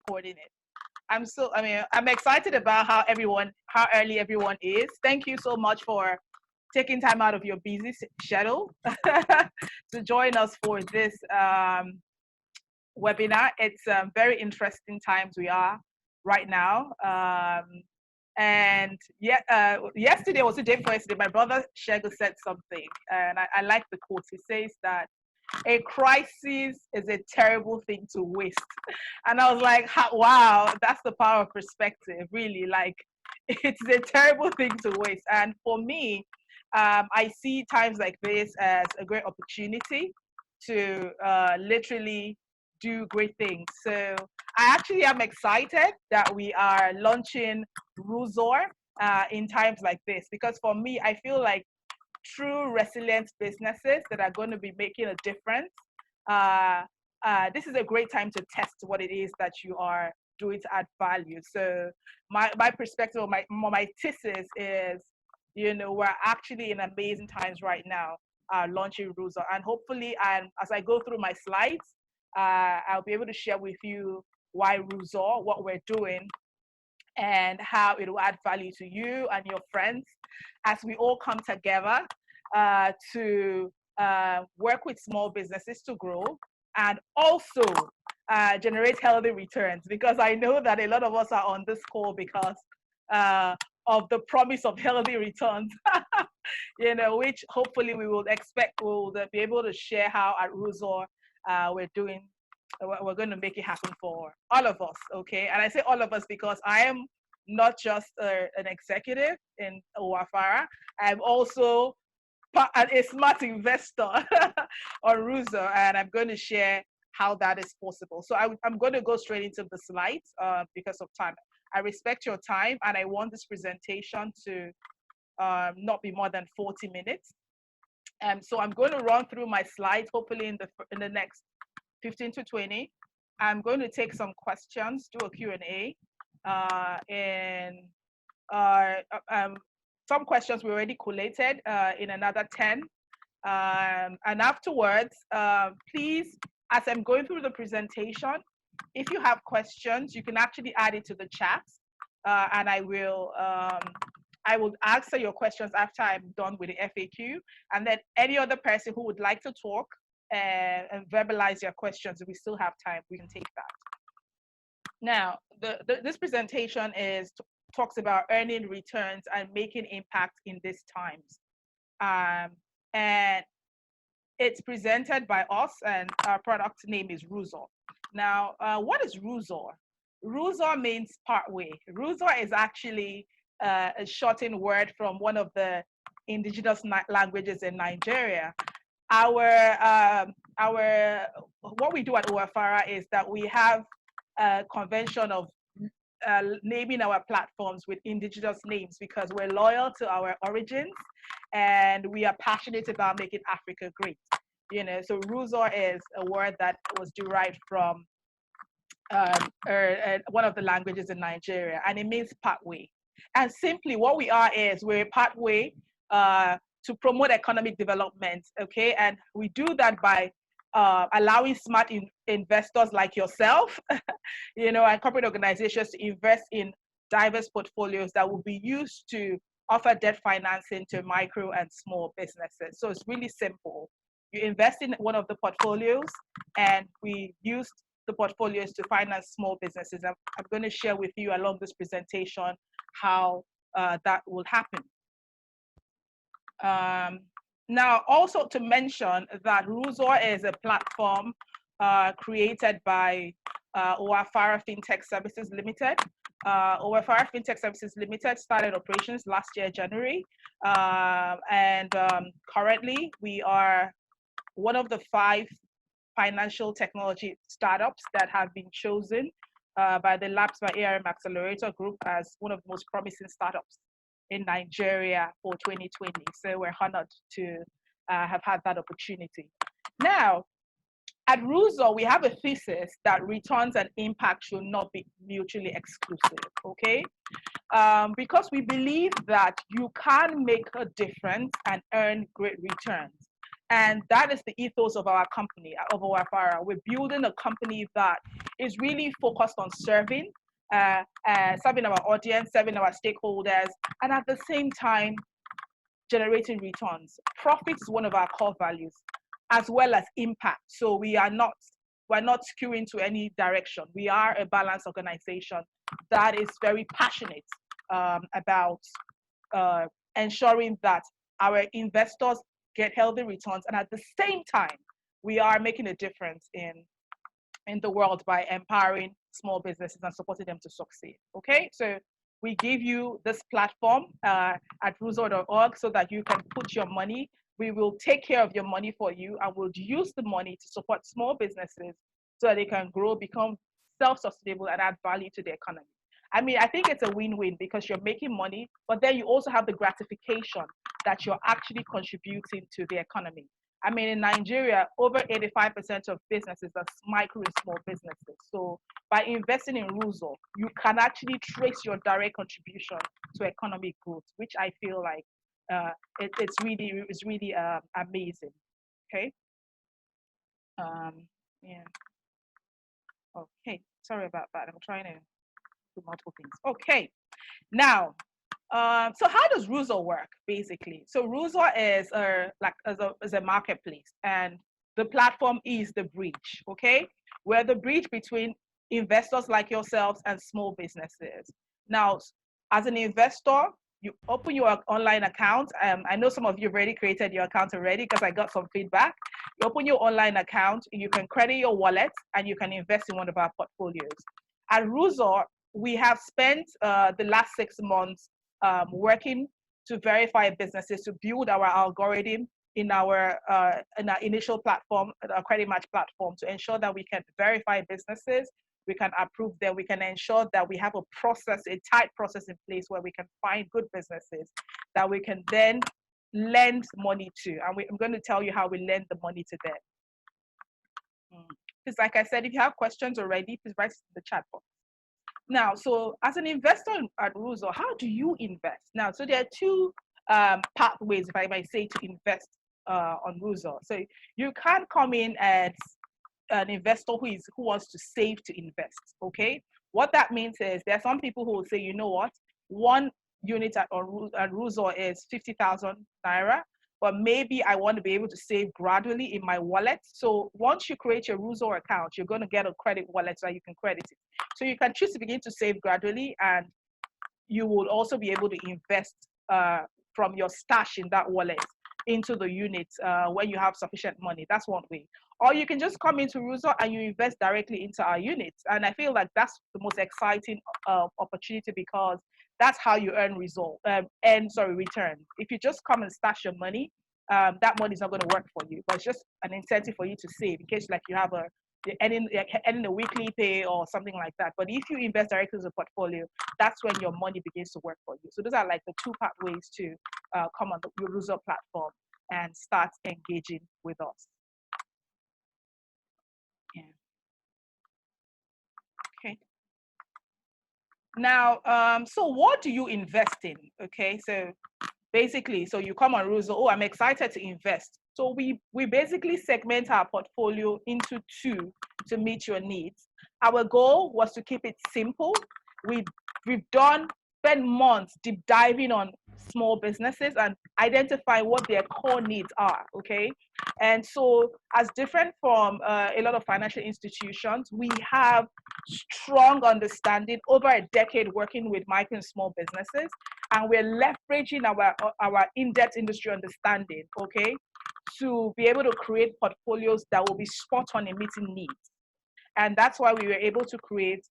recording it. I'm excited about how early everyone is. Thank you so much for taking time out of your busy schedule to join us for this webinar. It's very interesting times we are right now. And yesterday was a day for yesterday. My brother Shego said something, and I like the quote. He says that a crisis is a terrible thing to waste. And I was like, wow, that's the power of perspective, really. Like, it's a terrible thing to waste. And for me, I see times like this as a great opportunity to literally do great things. So I actually am excited that we are launching Rouzo in times like this, because for me, I feel like true resilient businesses that are going to be making a difference, this is a great time to test what it is that you are doing to add value. So my perspective, or my thesis is, we're actually in amazing times right now, launching Rouzo. And hopefully, as I go through my slides, I'll be able to share with you why Rouzo, what we're doing, and how it will add value to you and your friends as we all come together to work with small businesses to grow, and also generate healthy returns. Because I know that a lot of us are on this call because of the promise of healthy returns, which hopefully we'll be able to share how at Rouzo we're going to make it happen for all of us, okay? And I say all of us because I am not just an executive in Owafara. I'm also a smart investor on Rouzo, and I'm going to share how that is possible. So I'm going to go straight into the slides because of time. I respect your time, and I want this presentation to not be more than 40 minutes. So I'm going to run through my slides, hopefully in the next 15 to 20. I'm going to take some questions, do a Q&A, and some questions we already collated in another 10. And afterwards, please, as I'm going through the presentation, if you have questions, you can actually add it to the chat, and I will answer your questions after I'm done with the FAQ. And then any other person who would like to talk and verbalize your questions, if we still have time, we can take that. Now, this presentation talks about earning returns and making impact in these times. And it's presented by us, and our product name is Rouzo. Now, what is Rouzo? Rouzo means partway. Rouzo is actually a shortened word from one of the indigenous languages in Nigeria. What we do at Owafara is that we have a convention of naming our platforms with indigenous names, because we're loyal to our origins and we are passionate about making Africa great. So Rouzo is a word that was derived from one of the languages in Nigeria, and it means pathway. And simply what we are is we're a pathway to promote economic development, okay? And we do that by allowing smart investors like yourself, and corporate organizations to invest in diverse portfolios that will be used to offer debt financing to micro and small businesses. So it's really simple. You invest in one of the portfolios, and we use the portfolios to finance small businesses. I'm going to share with you along this presentation how that will happen. Now, also to mention that Rouzo is a platform created by Owafara Fintech Services Limited. Owafara Fintech Services Limited started operations last year, January. And currently, we are one of the 5 financial technology startups that have been chosen by the Labs by ARM Accelerator Group as one of the most promising startups in Nigeria for 2020. So we're honored to have had that opportunity. Now, at Rouzo, we have a thesis that returns and impact should not be mutually exclusive, okay? Because we believe that you can make a difference and earn great returns. And that is the ethos of our company, of our. We're building a company that is really focused on serving our audience, serving our stakeholders, and at the same time, generating returns. Profit is one of our core values, as well as impact. So we're not skewing to any direction. We are a balanced organization that is very passionate about ensuring that our investors get healthy returns, and at the same time, we are making a difference in the world by empowering small businesses and supporting them to succeed. Okay, so we give you this platform at rouzo.org so that you can put your money. We will take care of your money for you, and we'll use the money to support small businesses so that they can grow, become self-sustainable, and add value to the economy. I mean, I think it's a win-win because you're making money, but then you also have the gratification that you're actually contributing to the economy. I mean, in Nigeria, over 85% of businesses are micro and small businesses. So by investing in Rouzo, you can actually trace your direct contribution to economic growth, which I feel like it's really amazing. Okay. Yeah. Okay. Sorry about that. I'm trying to do multiple things. Okay. Now, so how does Rouzo work basically? So Rouzo is a marketplace, and the platform is the bridge. Okay, we're the bridge between investors like yourselves and small businesses. Now, as an investor, you open your online account. I know some of you have already created your account already because I got some feedback. You open your online account, you can credit your wallet, and you can invest in one of our portfolios. At Rouzo, we have spent the last 6 months working to verify businesses, to build our algorithm in our initial platform, our credit match platform, to ensure that we can verify businesses, we can approve them, we can ensure that we have a process, a tight process in place where we can find good businesses that we can then lend money to. And I'm going to tell you how we lend the money to them. Because like I said, if you have questions already, please write it in the chat box. Now, so as an investor at Rouzo, how do you invest? Now, so there are two pathways, if I might say, to invest on Rouzo. So you can come in as an investor who wants to save to invest. Okay, what that means is there are some people who will say, you know what, one unit at Rouzo is 50,000 naira, but maybe I want to be able to save gradually in my wallet. So once you create your Rouzo account, you're going to get a credit wallet so you can credit it. So you can choose to begin to save gradually, and you will also be able to invest from your stash in that wallet into the unit when you have sufficient money. That's one way. Or you can just come into Rouzo and you invest directly into our units. And I feel like that's the most exciting opportunity because that's how you earn return. If you just come and stash your money, that money is not going to work for you, but it's just an incentive for you to save in case like you have ending a weekly pay or something like that. But if you invest directly into a portfolio, that's when your money begins to work for you. So those are like the two pathways to come on the Rouzo platform and start engaging with us. Yeah. Okay. Now, so what do you invest in? Okay, so basically, so you come on Rouzo, oh, I'm excited to invest. So we basically segment our portfolio into two to meet your needs. Our goal was to keep it simple. We've spent months deep diving on small businesses and identify what their core needs are, okay? And so as different from a lot of financial institutions, we have strong understanding over a decade working with micro and small businesses, and we're leveraging our in-depth industry understanding, okay, to be able to create portfolios that will be spot on in meeting needs. And that's why we were able to create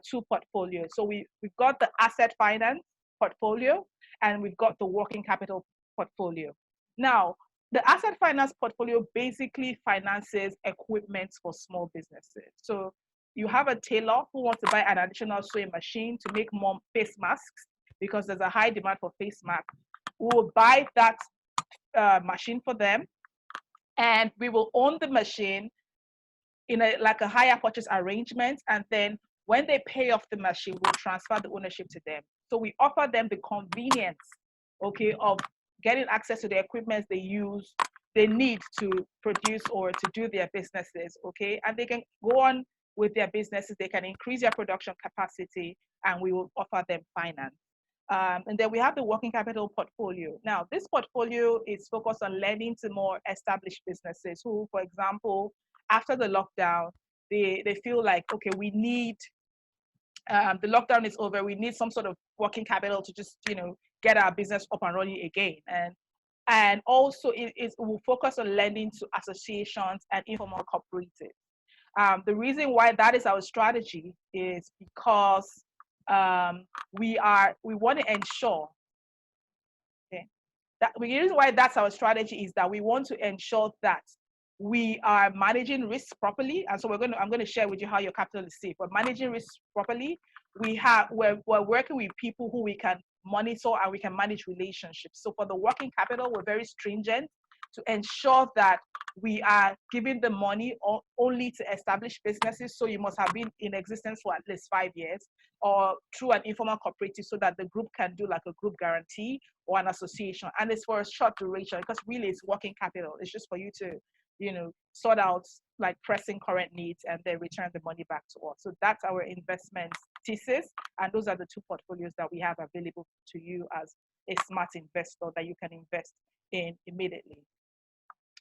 two portfolios. So we've got the asset finance portfolio and we've got the working capital portfolio. Now, the asset finance portfolio basically finances equipment for small businesses. So you have a tailor who wants to buy an additional sewing machine to make more face masks because there's a high demand for face masks. We will buy that machine for them, and we will own the machine in a hire purchase arrangement, and then when they pay off the machine, we'll transfer the ownership to them. So we offer them the convenience, okay, of getting access to the equipment they use, they need to produce or to do their businesses, okay? And they can go on with their businesses, they can increase their production capacity, and we will offer them finance. And then we have the working capital portfolio. Now, this portfolio is focused on lending to more established businesses who, for example, after the lockdown, they feel like, okay, we need, the lockdown is over, we need some sort of working capital to just, get our business up and running again. And also it will focus on lending to associations and informal cooperatives. The reason why that is our strategy is because we want to ensure, okay, that the reason why that's our strategy is that we want to ensure that we are managing risks properly. And so I'm going to share with you how your capital is safe. We're managing risks properly. We're working with people who we can monitor and we can manage relationships. So for the working capital, we're very stringent to ensure that we are giving the money only to established businesses. So you must have been in existence for at least 5 years, or through an informal cooperative, so that the group can do like a group guarantee or an association. And it's for a short duration, because really it's working capital. It's just for you to, sort out like pressing current needs and then return the money back to us. So that's our investment thesis. And those are the two portfolios that we have available to you as a smart investor that you can invest in immediately.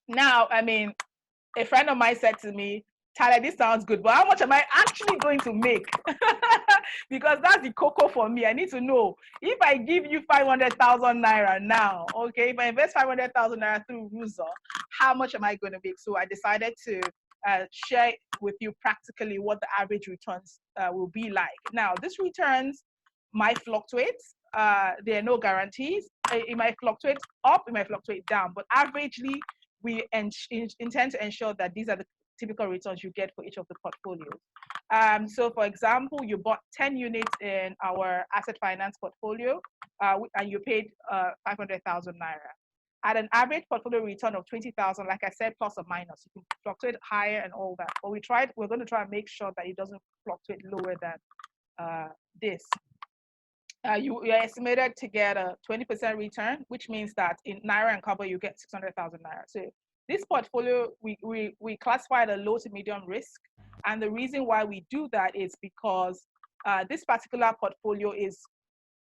Now, a friend of mine said to me, Tyler, this sounds good, but how much am I actually going to make? Because that's the cocoa for me. I need to know, if I give you 500,000 naira now, okay, if I invest 500,000 naira through Rouzo, how much am I going to make? So I decided to share with you practically what the average returns will be like. Now, these returns might fluctuate. There are no guarantees. It might fluctuate up, it might fluctuate down, but averagely, we intend to ensure that these are the typical returns you get for each of the portfolios. So for example, you bought 10 units in our asset finance portfolio, and you paid 500,000 naira. At an average portfolio return of 20,000, like I said, plus or minus, you can fluctuate higher and all that. But we're going to try and make sure that it doesn't fluctuate lower than this. You're estimated to get a 20% return, which means that in naira and kobo you get 600,000 naira. So this portfolio, we classify it a low to medium risk. And the reason why we do that is because this particular portfolio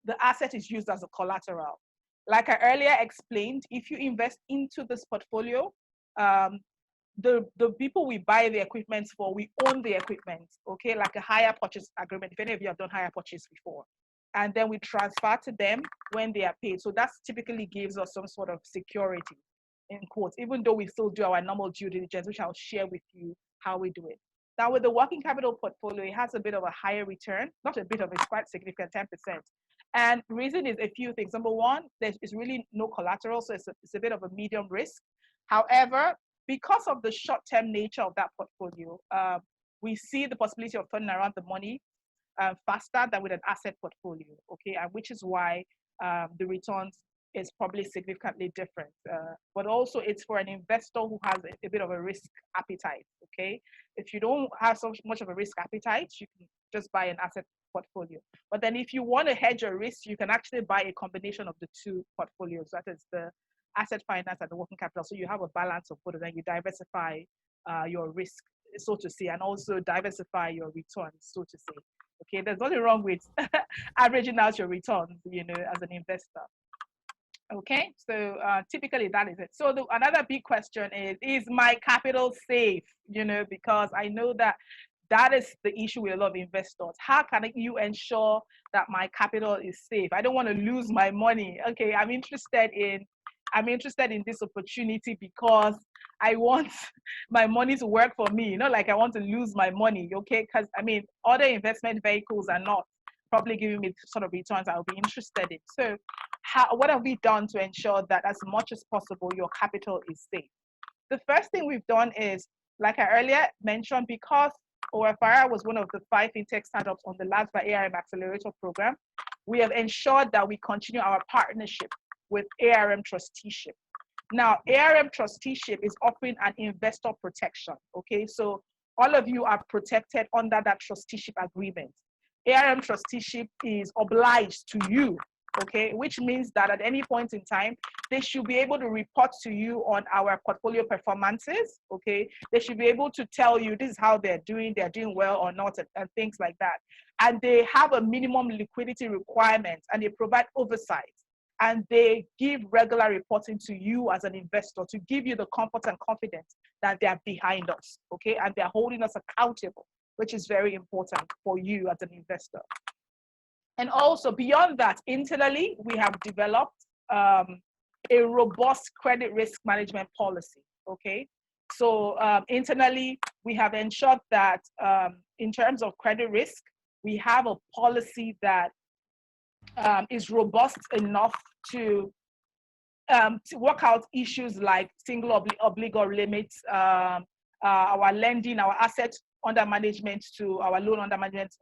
the asset is used as a collateral. Like I earlier explained, if you invest into this portfolio, the people we buy the equipment for, we own the equipment, okay? Like a hire purchase agreement, if any of you have done hire purchase before. And then we transfer to them when they are paid. So that typically gives us some sort of security, in quotes, even though we still do our normal due diligence, which I'll share with you how we do it. Now with the working capital portfolio, it has a bit of a higher return, not a bit of, it's quite significant, 10%. And the reason is a few things. Number one, there is really no collateral, so it's a bit of a medium risk. However, because of the short-term nature of that portfolio, we see the possibility of turning around the money faster than with an asset portfolio, okay? And which is why the returns is probably significantly different. But also it's for an investor who has a bit of a risk appetite, okay? If you don't have so much of a risk appetite, you can just buy an asset portfolio. But then if you want to hedge your risk, you can actually buy a combination of the two portfolios. That is the asset finance and the working capital. So you have a balance of both, and then you diversify your risk, so to say, and also diversify your returns, so to say. Okay, there's nothing wrong with averaging out your returns, as an investor. Okay, so typically that is it. So another big question is my capital safe? Because I know that is the issue with a lot of investors. How can you ensure that my capital is safe? I don't want to lose my money. Okay, I'm interested in this opportunity because I want my money to work for me, like I want to lose my money, okay? Because other investment vehicles are not probably giving me the sort of returns I'll be interested in. So what have we done to ensure that as much as possible your capital is safe? The first thing we've done is, like I earlier mentioned, because OFR was one of the 5 fintech startups on the LASVA ARM Accelerator program, we have ensured that we continue our partnership with ARM Trusteeship. Now, ARM Trusteeship is offering an investor protection, okay? So all of you are protected under that trusteeship agreement. ARM Trusteeship is obliged to you okay, which means that at any point in time, they should be able to report to you on our portfolio performances, okay? They should be able to tell you this is how they're doing well or not, and things like that. And they have a minimum liquidity requirement, and they provide oversight. And they give regular reporting to you as an investor to give you the comfort and confidence that they're behind us, okay? And they're holding us accountable, which is very important for you as an investor. And also beyond that, internally, we have developed a robust credit risk management policy, okay? So internally, we have ensured that in terms of credit risk, we have a policy that is robust enough to work out issues like single obligor limits, our lending, our assets under management to our loan under management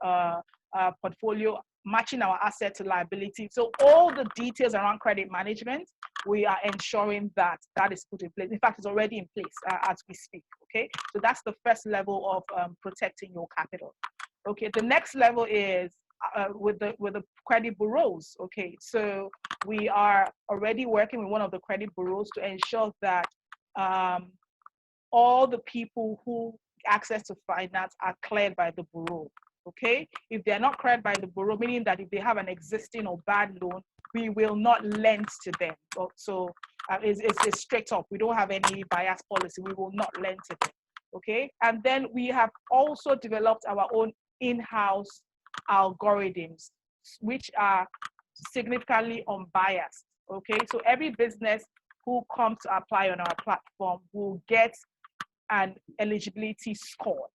portfolio, matching our asset to liability. So all the details around credit management, we are ensuring that that is put in place. In fact, it's already in place as we speak, okay? So that's the first level of protecting your capital. Okay, the next level is with the credit bureaus, okay? So we are already working with one of the credit bureaus to ensure that all the people who access to finance are cleared by the bureau, okay? If they're not cleared by the bureau, meaning that if they have an existing or bad loan, we will not lend to them. So it's straight up. We don't have any bias policy. We will not lend to them, okay? And then we have also developed our own in-house algorithms, which are significantly unbiased, okay? So every business who comes to apply on our platform will get an eligibility score,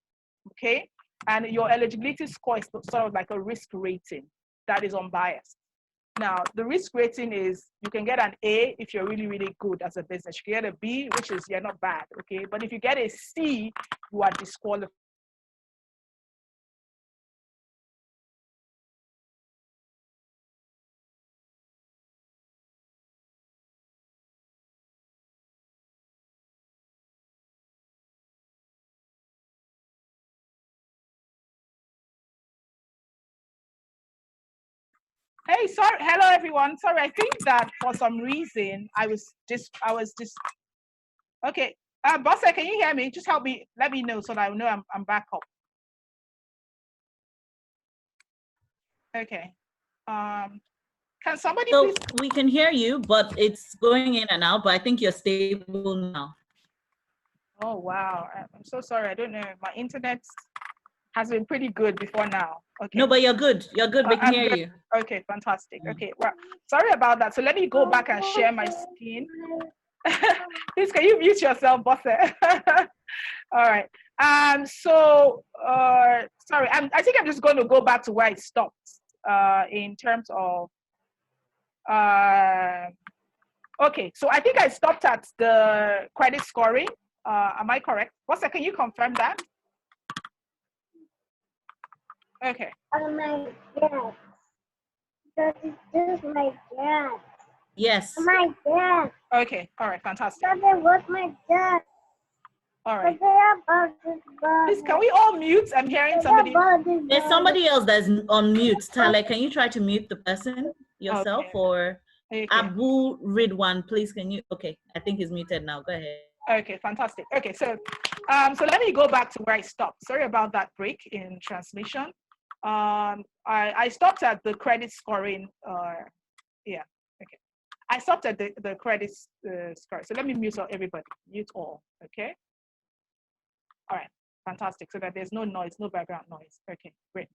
okay? And your eligibility score is sort of like a risk rating that is unbiased. Now, the risk rating is you can get an A if you're really, really good as a business. You can get a B, which is you're not bad, okay? But if you get a C, you are disqualified. Hey, sorry. Hello, everyone. Sorry, I think that for some reason I was just. Okay, Bosse, can you hear me? Just help me. Let me know so that I know I'm back up. Okay. Can somebody so please? We can hear you, but it's going in and out. But I think you're stable now. Oh wow, I'm so sorry. I don't know. My internet has been pretty good before now. Okay. No, but you're good. You're good. We can hear good. you. Okay, fantastic. Okay, well, sorry about that. So let me go back and share my screen. Please, can you mute yourself, Bosse? All right. So sorry, I think I'm just going to go back to where I stopped in terms of okay, so I think I stopped at the credit scoring. Am I correct? Bosse, can you confirm that? Okay. Oh my God. That is my dad. Yes. My dad. Okay. All right. Fantastic. That was my dad. All right. But Please, can we all mute? I'm hearing somebody. There's somebody else that's on mute. Tyler, can you try to mute the person yourself? Okay. Or Okay. Abu Ridwan, please, can you? Okay, I think he's muted now. Go ahead. Okay, fantastic. Okay, so let me go back to where I stopped. Sorry about that break in transmission. I stopped at the credit scoring. Yeah, okay. I stopped at the credit score. So let me mute everybody. Mute all. Okay. All right. Fantastic. So that there's no noise, no background noise. Okay, great.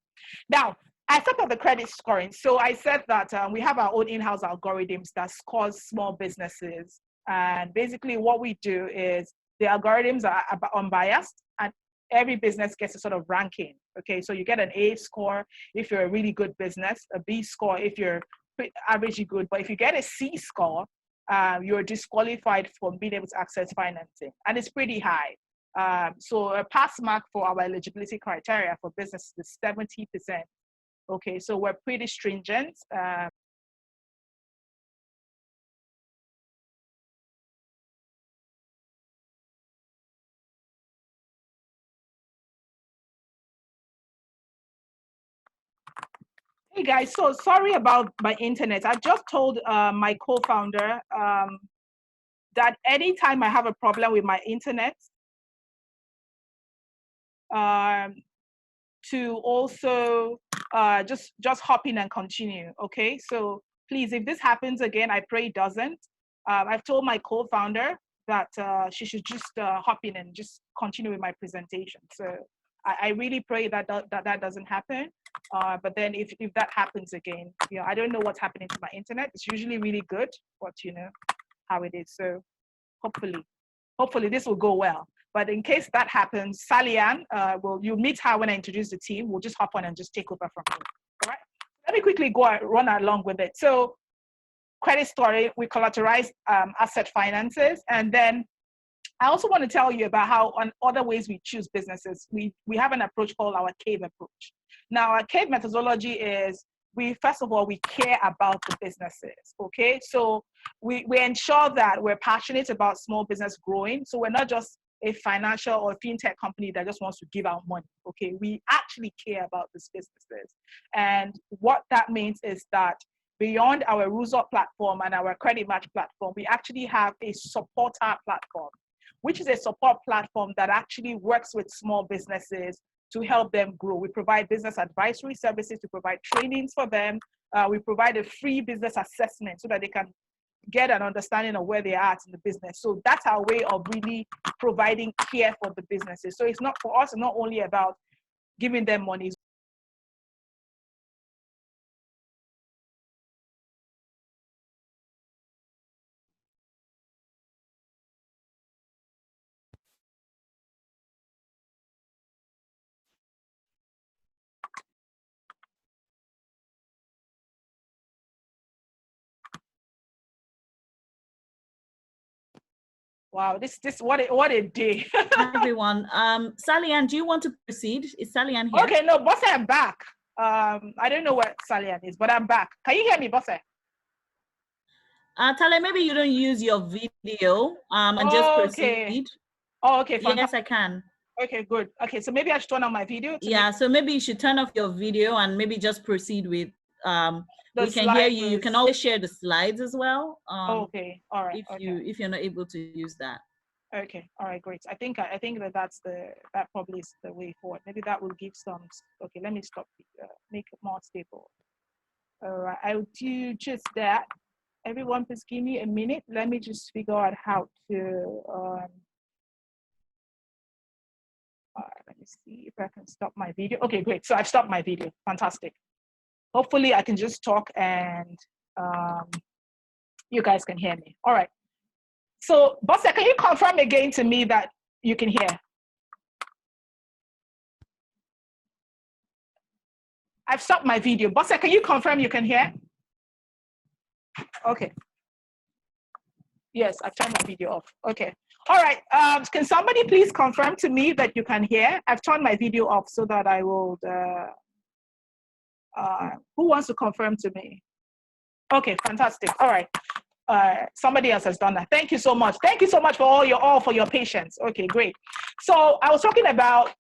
Now, I stopped at the credit scoring. So I said that we have our own in-house algorithms that scores small businesses. And basically what we do is the algorithms are unbiased and every business gets a sort of ranking. Okay, so you get an A score if you're a really good business, a B score if you're averagely good. But if you get a C score, you're disqualified from being able to access financing. And it's pretty high. So a pass mark for our eligibility criteria for business is 70%. Okay, so we're pretty stringent. Hey guys, so sorry about my internet. I just told my co-founder that anytime I have a problem with my internet, um, to also just hop in and continue. Okay, so please, if this happens again, I pray it doesn't. I've told my co-founder that she should just hop in and just continue with my presentation. So I really pray that that doesn't happen. But then if that happens again, you know, I don't know what's happening to my internet. It's usually really good, but you know how it is. So hopefully this will go well. But in case that happens, Sally Ann, you'll meet her when I introduce the team. We'll just hop on and just take over from here. All right. Let me quickly run along with it. So credit story, we collateralize asset finances. And then I also want to tell you about how on other ways we choose businesses, we have an approach called our CAVE approach. Now, our CAVE methodology is first of all, we care about the businesses, okay? So we ensure that we're passionate about small business growing. So we're not just a financial or fintech company that just wants to give out money, okay? We actually care about these businesses. And what that means is that beyond our Rouzo platform and our Credit Match platform, we actually have a supporter platform, which is a support platform that actually works with small businesses to help them grow. We provide business advisory services, we provide trainings for them, we provide a free business assessment so that they can get an understanding of where they are at in the business. So that's our way of really providing care for the businesses. So it's not for us, not only about giving them money. Wow, what a day. Hi, everyone. Sally Ann, do you want to proceed? Is Sally Ann here? Okay, no, Bosse, I'm back. I don't know where Sally Ann is, but I'm back. Can you hear me, Bosse? Tale, maybe you don't use your video and just proceed. Oh, okay, fantastic. Yes, I can. Okay, good. Okay, so maybe I should turn on my video. Yeah, so maybe you should turn off your video and maybe just proceed with, we can hear you. You can always share the slides as well. Okay, all right. If you're not able to use that. Okay, all right, great. I think that probably is the way forward. Maybe that will give some. Okay, let me stop. Make it more stable. All right, I'll do just that. Everyone, please give me a minute. Let me just figure out how to. Let me see if I can stop my video. Okay, great. So I've stopped my video. Fantastic. Hopefully, I can just talk and you guys can hear me. All right. So, Bosse, can you confirm again to me that you can hear? I've stopped my video. Bosse, can you confirm you can hear? Okay. Yes, I've turned my video off. Okay. All right. Can somebody please confirm to me that you can hear? I've turned my video off so that I will. Who wants to confirm to me? Okay, fantastic. All right. Somebody else has done that. Thank you so much. Thank you so much for all for your patience. Okay, great. So I was talking about.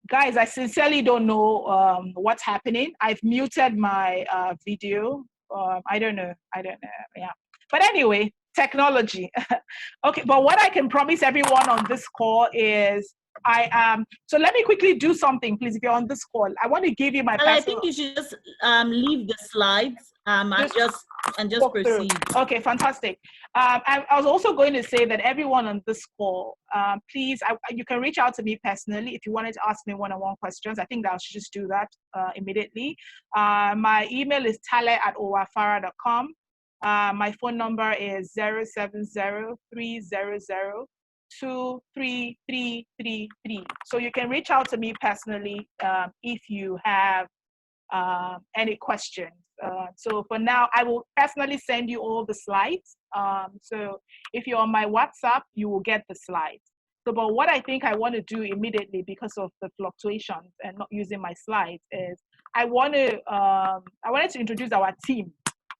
Guys, I sincerely don't know what's happening. I've muted my video. I don't know. Yeah. But anyway, technology. Okay, but what I can promise everyone on this call is I am. So let me quickly do something, please. If you're on this call, I want to give you my. Well, I think you should just leave the slides and just proceed. Okay, fantastic. I was also going to say that everyone on this call, please, you can reach out to me personally if you wanted to ask me one-on-one questions. I think that I should just do that immediately. My email is tale@owafara.com. My phone number is 070-300-23333. So you can reach out to me personally if you have any questions. So for now, I will personally send you all the slides. So if you're on my WhatsApp, you will get the slides. So, but what I think I want to do immediately because of the fluctuations and not using my slides is I wanted to introduce our team,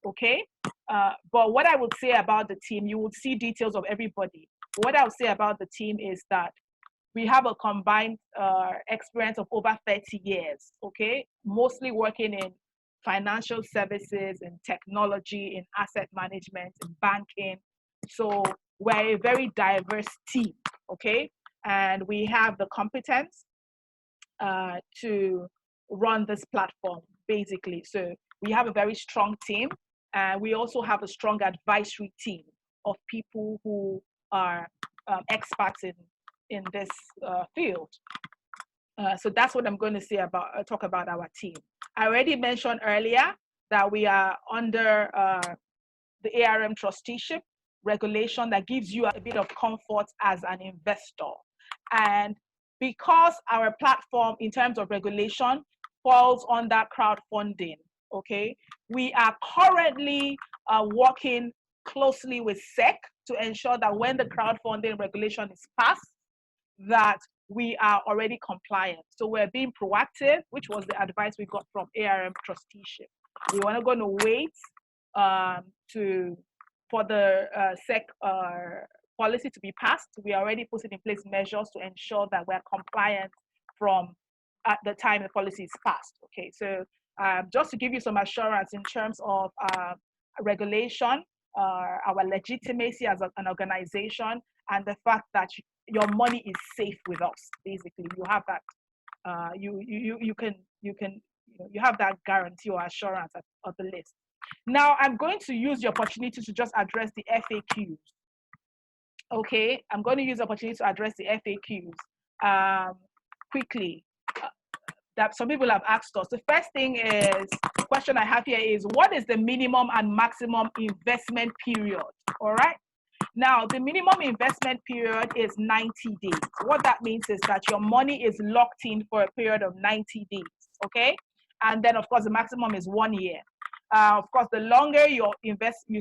okay? But what I would say about the team, you would see details of everybody. what I'll say about the team is that we have a combined experience of over 30 years, okay? Mostly working in financial services, in technology, in asset management, in banking. So we're a very diverse team, okay? And we have the competence to run this platform, basically. So we have a very strong team, and we also have a strong advisory team of people who are experts in this field. So that's what I'm going to say about talk about our team. I already mentioned earlier that we are under the ARM trusteeship regulation that gives you a bit of comfort as an investor. And because our platform in terms of regulation falls under crowdfunding, okay, we are currently working closely with SEC to ensure that when the crowdfunding regulation is passed, that we are already compliant. So we're being proactive, which was the advice we got from ARM trusteeship. We weren't going to wait for the SEC policy to be passed. We are already putting in place measures to ensure that we're compliant from at the time the policy is passed. Okay, so just to give you some assurance in terms of regulation, our legitimacy as an organization, and the fact that your money is safe with us. Basically, you have that. You have that guarantee or assurance of the list. Now, I'm going to use the opportunity to just address the FAQs. Okay, I'm going to use the opportunity to address the FAQs quickly. That some people have asked us. The first thing is, question I have here is, what is the minimum and maximum investment period? All right. Now, the minimum investment period is 90 days. What that means is that your money is locked in for a period of 90 days, okay? And then, of course, the maximum is 1 year. Of course, the longer you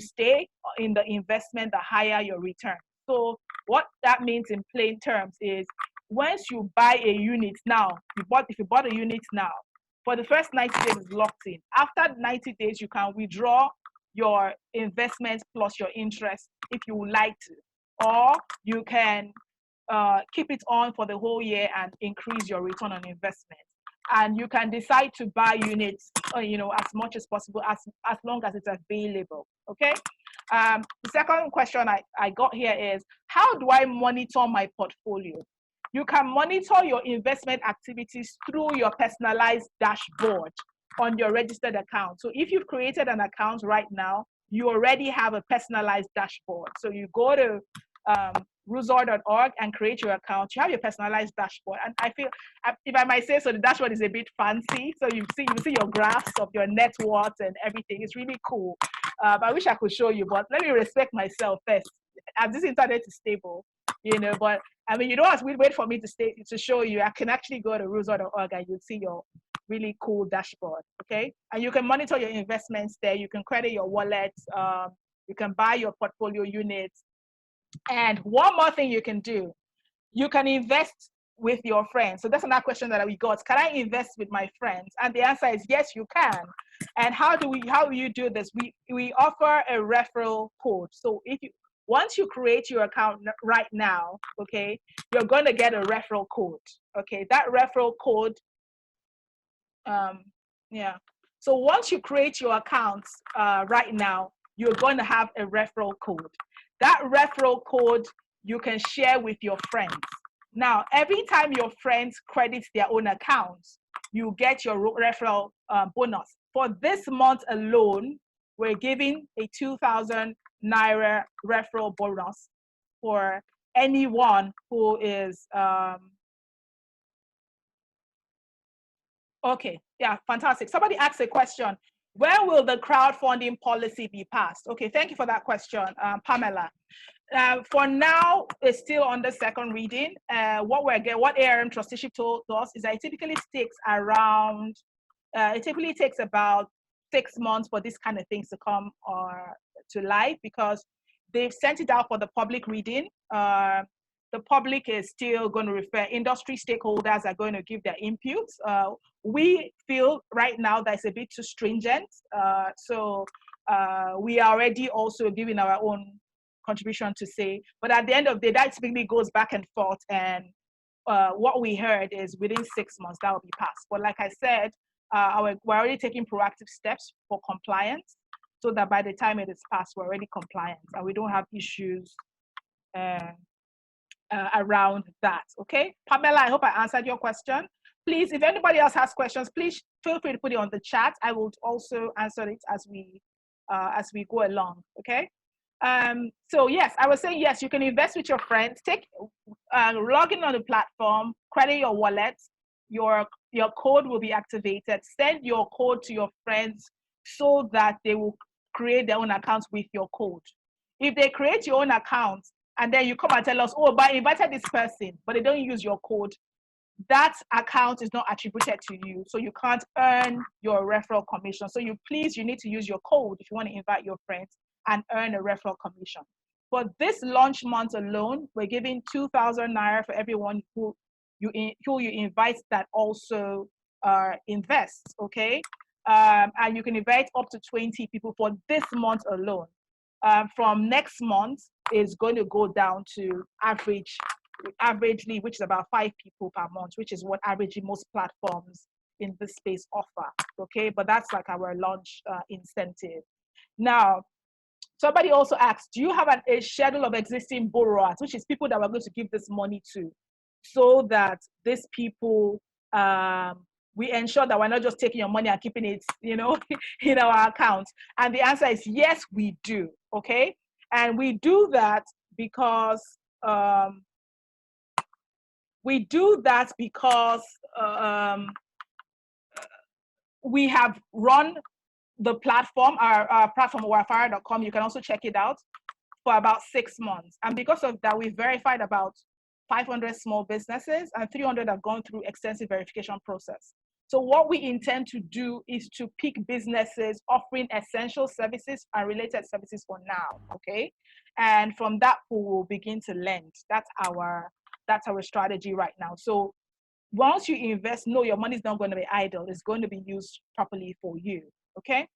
stay in the investment, the higher your return. So what that means in plain terms is, once you buy a unit now, if you bought a unit now, for the first 90 days is locked in. After 90 days, you can withdraw your investment plus your interest if you would like to, or you can keep it on for the whole year and increase your return on investment. And you can decide to buy units, as much as possible, as long as it's available. Okay. The second question I got here is, how do I monitor my portfolio? You can monitor your investment activities through your personalized dashboard on your registered account. So if you've created an account right now, you already have a personalized dashboard. So you go to Rouzo.org and create your account. You have your personalized dashboard. And I feel, if I might say so, the dashboard is a bit fancy. So you see your graphs of your net worth and everything. It's really cool. I wish I could show you, but let me respect myself first. As this internet is stable, but I mean, you don't have to wait for me to show you. I can actually go to Rouzo.org and you'll see your really cool dashboard, okay? And you can monitor your investments there. You can credit your wallet. You can buy your portfolio units. And one more thing you can do, you can invest with your friends. So that's another question that we got. Can I invest with my friends? And the answer is yes, you can. And how do you do this? We offer a referral code. So once you create your account right now, okay, you're going to get a referral code. Okay, that referral code, So once you create your accounts right now, you're going to have a referral code. That referral code you can share with your friends. Now, every time your friends credit their own accounts, you get your referral bonus. For this month alone, we're giving a 2,000 Naira referral bonus for anyone who is, okay, yeah, fantastic. Somebody asked a question. When will the crowdfunding policy be passed? Okay, thank you for that question, Pamela. For now, it's still under second reading. What ARM trusteeship told us is that it typically takes about 6 months for this kind of things to come to life, because they've sent it out for the public reading. The public is still going to refer, industry stakeholders are going to give their inputs. We feel right now that it's a bit too stringent. So we are already also giving our own contribution to say. But at the end of the day, that typically goes back and forth. And what we heard is within 6 months, that will be passed. But like I said, we're already taking proactive steps for compliance so that by the time it is passed, we're already compliant and we don't have issues around that. Okay, Pamela, I hope I answered your question. Please, if anybody else has questions, please feel free to put it on the chat. I will also answer it as we go along. Okay. So yes, I was saying yes, you can invest with your friends. Log in on the platform, credit your wallet. Your code will be activated. Send your code to your friends so that they will create their own accounts with your code. If they create your own account and then you come and tell us, oh, but I invited this person, but they don't use your code, that account is not attributed to you, so you can't earn your referral commission. So you need to use your code if you want to invite your friends and earn a referral commission. For this launch month alone, we're giving 2,000 naira for everyone who you invite that also invests. Okay, and you can invite up to 20 people for this month alone. From next month is going to go down to averagely, which is about 5 people per month, which is what averagely most platforms in this space offer. Okay, but that's like our launch incentive. Now, somebody also asked, do you have a schedule of existing borrowers, which is people that we're going to give this money to, so that these people, we ensure that we're not just taking your money and keeping it, in our account? And the answer is yes, we do. Okay, and we do that because we have run the platform, our platform, wafara.com. You can also check it out, for about 6 months. And because of that, we've verified about 500 small businesses and 300 have gone through extensive verification process. So what we intend to do is to pick businesses offering essential services and related services for now, okay? And from that pool, we'll begin to lend. That's our strategy right now. So once you invest, no, your money is not going to be idle. It's going to be used properly for you, okay?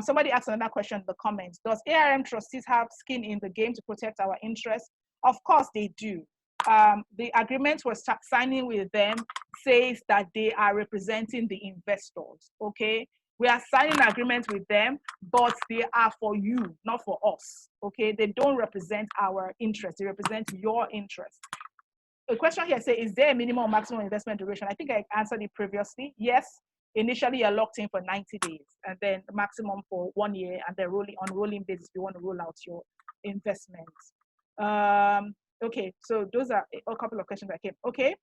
Somebody asked another question in the comments. Does ARM trustees have skin in the game to protect our interests? Of course they do. The agreement we're signing with them says that they are representing the investors, okay? We are signing an agreement with them, but they are for you, not for us, okay? They don't represent our interest. They represent your interest. The question here says, is there a minimum or maximum investment duration? I think I answered it previously. Yes, initially you're locked in for 90 days, and then the maximum for 1 year, and then on rolling basis, if you want to roll out your investments. Okay, so those are a couple of questions that came. Okay,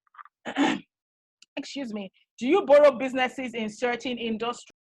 excuse me. Do you borrow businesses in certain industries?